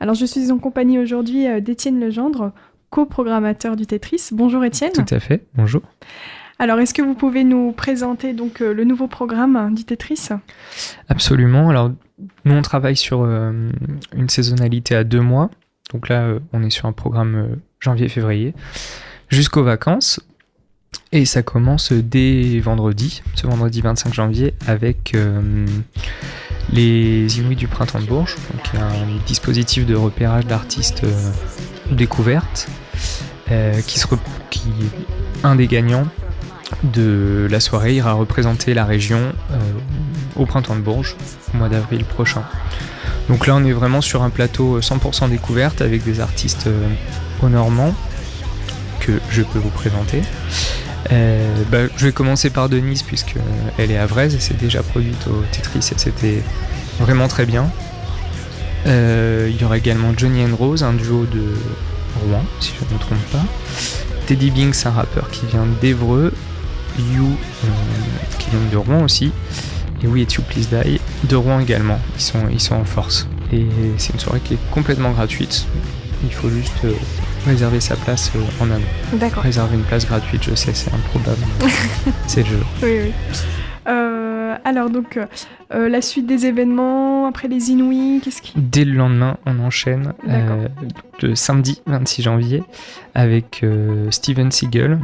Alors je suis en compagnie aujourd'hui d'Étienne Legendre, coprogrammateur du Tetris. Bonjour Étienne. Tout à fait, bonjour. Alors est-ce que vous pouvez nous présenter donc le nouveau programme du Tetris ? Absolument, alors nous on travaille sur une saisonnalité à 2 mois, donc là on est sur un programme janvier-février, jusqu'aux vacances, et ça commence dès vendredi, ce vendredi 25 janvier, avec les Inouïs du Printemps de Bourges, donc un dispositif de repérage d'artistes découvertes, qui un des gagnants de la soirée ira représenter la région au Printemps de Bourges au mois d'avril prochain. Donc là on est vraiment sur un plateau 100% découverte avec des artistes au Normand que je peux vous présenter. Je vais commencer par Denise puisqu'elle est havraise et s'est déjà produite au Tetris et c'était vraiment très bien. Il y aura également Johnny and Rose, un duo de Rouen si je ne me trompe pas. Teddy Binks, un rappeur qui vient d'Évreux. You, qui vient de Rouen aussi. Et oui, et You Please Die de Rouen également. Ils sont en force. Et c'est une soirée qui est complètement gratuite. Il faut juste réserver sa place en amont. D'accord. Réserver une place gratuite, je sais, c'est improbable. C'est le jeu. Oui. Alors donc, la suite des événements, après les Inouïs, qu'est-ce qui... Dès le lendemain, on enchaîne le samedi 26 janvier avec Steven Seagal.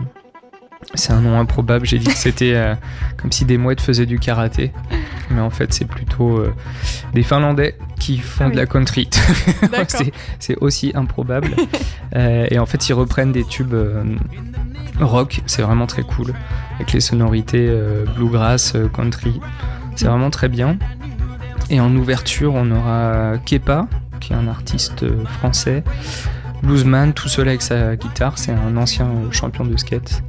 C'est un nom improbable, j'ai dit que c'était comme si des mouettes faisaient du karaté. Mais en fait, c'est plutôt des Finlandais qui font de la country. c'est aussi improbable. Et en fait, ils reprennent des tubes rock. C'est vraiment très cool. Avec les sonorités bluegrass, country. C'est vraiment très bien. Et en ouverture, on aura Kepa, qui est un artiste français. Bluesman, tout seul avec sa guitare. C'est un ancien champion de skate.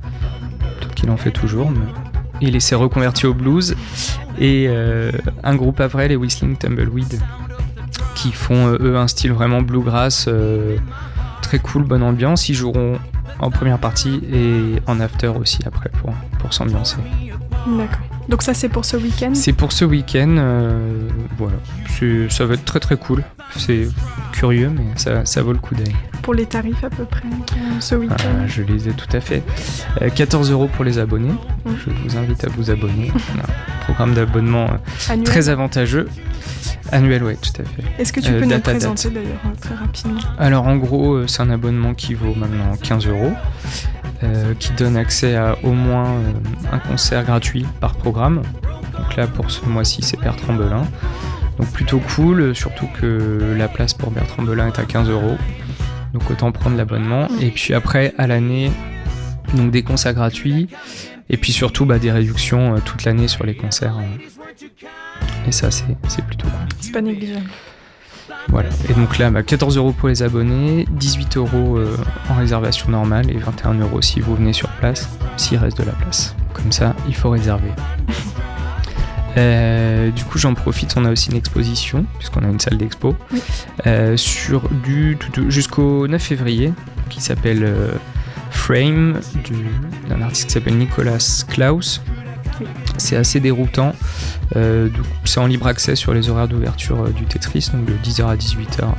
Peut-être qu'il en fait toujours, mais il s'est reconverti au blues. Et un groupe après, les Whistling Tumbleweed, qui font eux un style vraiment bluegrass, très cool, bonne ambiance. Ils joueront en première partie et en after aussi après pour s'ambiancer. D'accord. Donc ça c'est pour ce week-end ? C'est pour ce week-end, voilà. Ça va être très très cool. C'est curieux mais ça vaut le coup d'œil. Pour les tarifs à peu près ce week-end ? Je les ai tout à fait. 14€ pour les abonnés. Je vous invite à vous abonner. Un programme d'abonnement très avantageux. Annuel, oui, tout à fait. Est-ce que tu peux nous présenter d'ailleurs très rapidement ? Alors en gros, c'est un abonnement qui vaut maintenant 15€, qui donne accès à au moins un concert gratuit par programme. Donc là, pour ce mois-ci, c'est Bertrand Belin. Donc plutôt cool, surtout que la place pour Bertrand Belin est à 15€. Donc autant prendre l'abonnement. Et puis après, à l'année, donc des concerts gratuits. Et puis surtout des réductions toute l'année sur les concerts. Et ça, c'est plutôt cool. C'est pas négligeable. Voilà. Et donc là, 14€ pour les abonnés, 18€ en réservation normale et 21€ si vous venez sur place, s'il reste de la place. Comme ça, il faut réserver. Du coup, j'en profite, on a aussi une exposition, puisqu'on a une salle d'expo, jusqu'au 9 février, qui s'appelle Frame, d'un artiste qui s'appelle Nicolas Klaus. C'est assez déroutant. C'est en libre accès sur les horaires d'ouverture du Tetris, donc de 10h à 18h,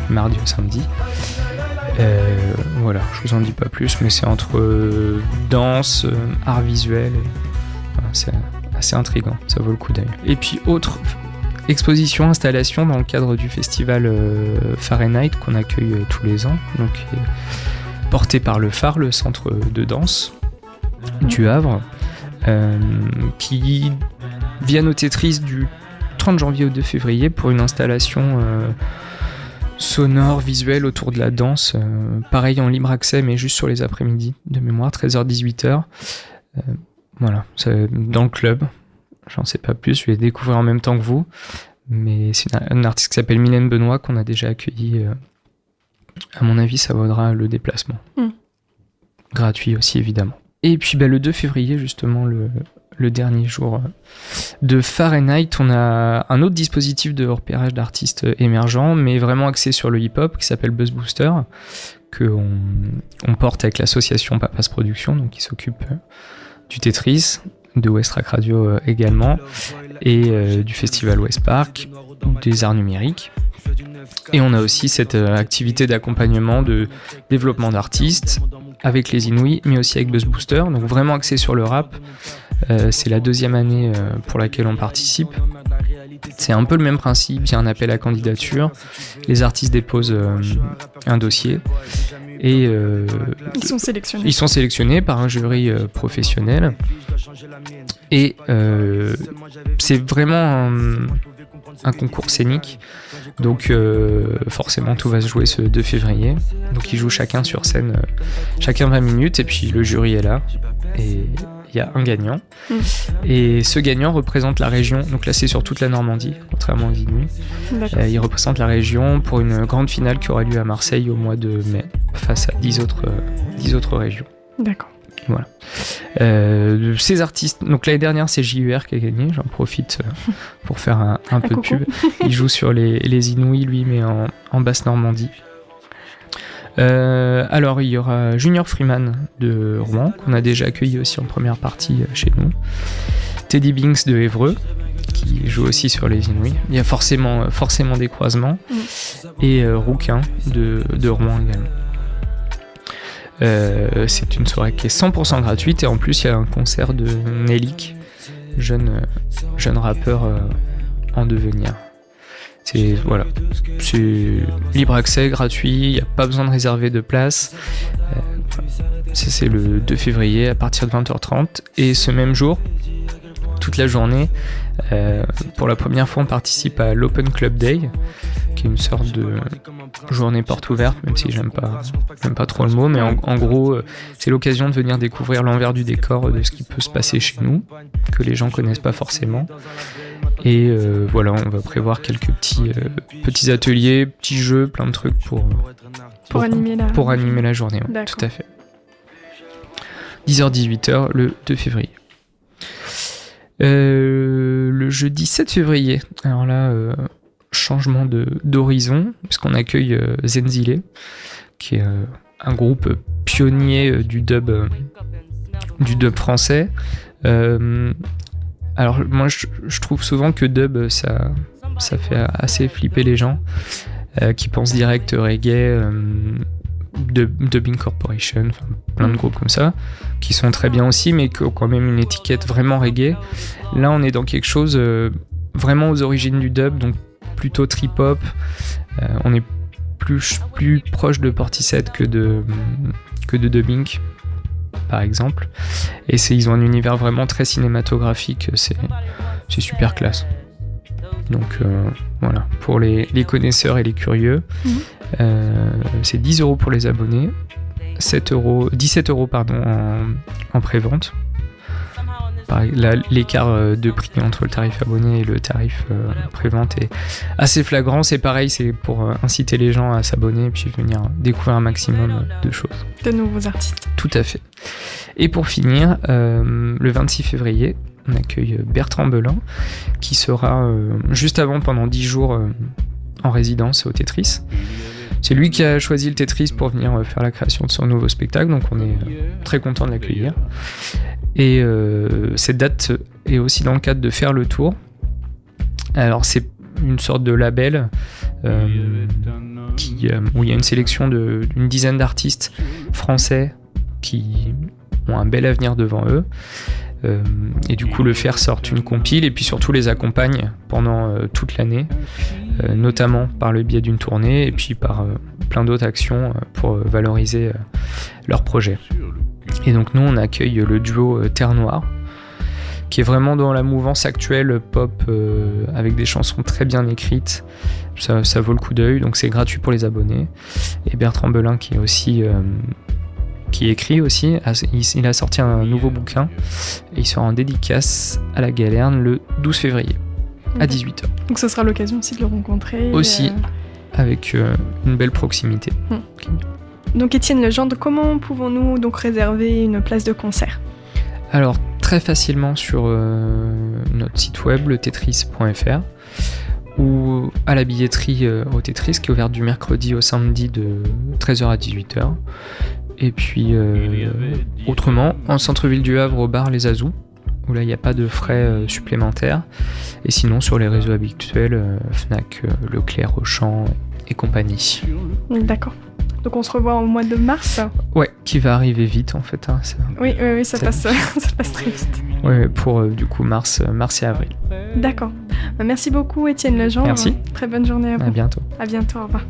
mardi au samedi. Voilà, je vous en dis pas plus, mais c'est entre danse, art visuel, c'est assez intriguant, ça vaut le coup d'œil. Et puis autre exposition, installation dans le cadre du festival Fahrenheit qu'on accueille tous les ans, donc porté par le Phare, le centre de danse du Havre, qui viennent au Tetris du 30 janvier au 2 février pour une installation sonore, visuelle autour de la danse, pareil en libre accès mais juste sur les après-midi de mémoire, 13h-18h. Voilà, c'est dans le club, j'en sais pas plus, je vais découvrir en même temps que vous, mais c'est un artiste qui s'appelle Mylène Benoît qu'on a déjà accueilli. À mon avis, ça vaudra le déplacement. Gratuit aussi, évidemment. Et puis le 2 février, justement, le dernier jour de Fahrenheit, on a un autre dispositif de repérage d'artistes émergents, mais vraiment axé sur le hip-hop, qui s'appelle Buzz Booster, qu'on porte avec l'association Papas Productions, donc qui s'occupe du Tetris, de Westrack Radio également, et du festival West Park, des arts numériques. Et on a aussi cette activité d'accompagnement, de développement d'artistes avec les Inouïs, mais aussi avec Buzz Booster, donc vraiment axé sur le rap. C'est la 2e année pour laquelle on participe. C'est un peu le même principe, il y a un appel à candidature, les artistes déposent un dossier et ils sont sélectionnés par un jury professionnel. Et c'est vraiment un concours scénique, donc forcément tout va se jouer ce 2 février. Donc ils jouent chacun sur scène, chacun 20 minutes, et puis le jury est là, et il y a un gagnant. Et ce gagnant représente la région, donc là c'est sur toute la Normandie, contrairement aux Inuits. Il représente la région pour une grande finale qui aura lieu à Marseille au mois de mai, face à 10 autres régions. D'accord. Voilà. Ces artistes, donc l'année dernière c'est JUR qui a gagné, j'en profite pour faire un peu de pub. Il joue sur les Inouïs, lui, mais en basse Normandie. Alors il y aura Junior Freeman de Rouen, qu'on a déjà accueilli aussi en première partie chez nous. Teddy Binks de Évreux, qui joue aussi sur les Inouïs. Il y a forcément des croisements. Et Rouquin de Rouen également. C'est une soirée qui est 100% gratuite, et en plus il y a un concert de Nelik, jeune rappeur en devenir. C'est libre accès, gratuit, il n'y a pas besoin de réserver de place. C'est le 2 février à partir de 20h30, et ce même jour, toute la journée, pour la première fois on participe à l'Open Club Day, qui est une sorte de journée porte ouverte, même si j'aime pas trop le mot, mais en gros c'est l'occasion de venir découvrir l'envers du décor de ce qui peut se passer chez nous, que les gens connaissent pas forcément. Et voilà, on va prévoir quelques petits ateliers, petits jeux, plein de trucs pour animer la journée. Ouais, tout à fait. 10h-18h le 2 février. Le jeudi 7 février, alors là, changement d'horizon, puisqu'on accueille Zenzile, qui est un groupe pionnier du dub français. Alors moi je trouve souvent que dub ça fait assez flipper les gens qui pensent direct reggae, Dubbing Corporation, plein de groupes comme ça qui sont très bien aussi, mais qui ont quand même une étiquette vraiment reggae. Là on est dans quelque chose vraiment aux origines du dub, donc plutôt trip-hop. On est plus proche de Portishead que de dubbing, par exemple. Et ils ont un univers vraiment très cinématographique, c'est super classe. Donc voilà, pour les connaisseurs et les curieux, c'est 10€ pour les abonnés, 17€ en pré-vente. L'écart de prix entre le tarif abonné et le tarif pré-vente est assez flagrant. C'est pareil, c'est pour inciter les gens à s'abonner et puis venir découvrir un maximum de choses. De nouveaux artistes. Tout à fait. Et pour finir, le 26 février, on accueille Bertrand Belin, qui sera juste avant, pendant 10 jours, en résidence au Tetris. C'est lui qui a choisi le Tetris pour venir faire la création de son nouveau spectacle, donc on est très content de l'accueillir. Et cette date est aussi dans le cadre de Faire le Tour. Alors c'est une sorte de label où il y a une sélection d'une dizaine d'artistes français qui ont un bel avenir devant eux. Et du coup le Faire sort une compile et puis surtout les accompagne pendant toute l'année, notamment par le biais d'une tournée et puis par plein d'autres actions pour valoriser leurs projets. Et donc nous on accueille le duo Terre Noire, qui est vraiment dans la mouvance actuelle pop, avec des chansons très bien écrites. Ça vaut le coup d'œil, donc c'est gratuit pour les abonnés. Et Bertrand Belin qui est aussi qui écrit aussi, il a sorti un nouveau bouquin et il sera en dédicace à la Galerne le 12 février à 18h. Donc ce sera l'occasion aussi de le rencontrer. Aussi, avec une belle proximité. Donc Étienne Legendre, comment pouvons-nous donc réserver une place de concert ? Alors très facilement sur notre site web, le tetris.fr, ou à la billetterie au Tetris qui est ouverte du mercredi au samedi de 13h à 18h. Et puis autrement, en centre-ville du Havre, au bar Les Azous, où là il n'y a pas de frais supplémentaires. Et sinon sur les réseaux habituels, Fnac, Leclerc, Auchan et compagnie. D'accord. Donc on se revoit au mois de mars. Ouais, qui va arriver vite en fait. Hein, oui, ça passe très vite. Ouais, pour du coup mars et avril. D'accord. Merci beaucoup Étienne Legendre. Merci. Très bonne journée à vous. À bientôt. À bientôt, au revoir.